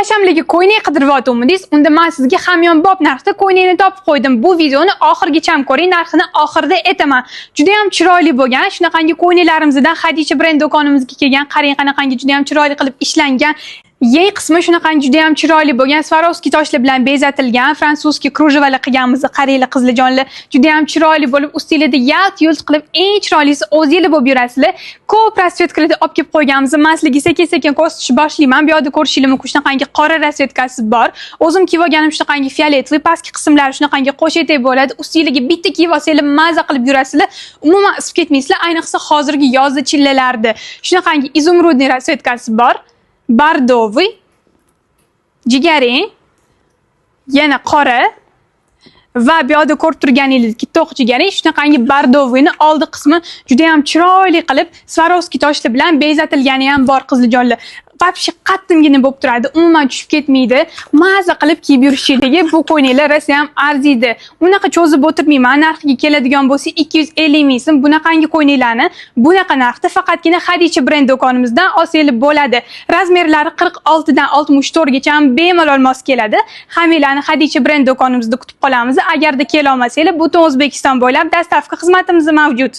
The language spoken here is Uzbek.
Xohlasamlarga ko'ynak qidiryaptimiz, unda men sizga hamyonbop narxda ko'ynakni topib qo'ydim. Bu videoni oxirigacha ko'ring, narxini oxirida aytaman. Juda ham chiroyli bo'lgan. Shunaqangi ko'ynaklarimizdan Xadicha brend do'konimizga kelgan. Qarang qanaqangi juda ham chiroyli qilib ishlangan. Yey qismi shunaqangi juda ham chiroyli bo'lgan, Swarovski toshlar bilan bezatilgan, fransuzskiy krujavalar qilganmiz, qaranglar qizlarjonlar. Juda ham chiroyli bo'lib, ustingizda yalt-yult qilib eng chiroylisi o'zingizlar bo'lib yurasizlar. Ko'p rasvetkalarda olib kelib qo'yganmiz. Men sizlarga sekin-sekin ko'rsatishni boshlayman. Bu yerda ko'rishingiz mumkin, shunaqangi qora rasvetkasi bor. O'zim kiyib olganim shunaqangi fioletoviy, pastki qismlari shunaqangi qo'shetek bo'ladi. Ustingizga bitta kiyib olsanglar maza qilib yurasizlar. Umuman isib ketmaysizlar, ayniqsa hozirgi yozda chillalarda. Shunaqangi izumrudniy rasvetkasi bor. Bardoviy, jigarrang, yana qora va bu yerda ko'rib turganingizdek to'q jigarrang, shunaqangi bardoviyni oldi qismi juda ham chiroyli qilib Swarovski toshlar bilan bezatilgani ham bor qizlarjonlar. Вообще qattimgina bo'lib turadi, umuman tushib ketmaydi. Maza qilib kiyib yurishingizdagi bu ko'ylaklar rosa ham arziydi. Unaqa cho'zib o'tirmayman. Narxiga keladigan bo'lsa 250 ming so'm. Bunaqangi ko'ylaklarni bunaqa narxda faqatgina Xadicha brend do'konimizdan olsangiz bo'ladi. Razmerlari 46 dan 64 gacha ham bemalol mos keladi. Hammanglarni Xadicha brend do'konimizda kutib qolamiz. Agarda kela olmasanglar, butun O'zbekiston bo'ylab dastavka xizmatimiz mavjud.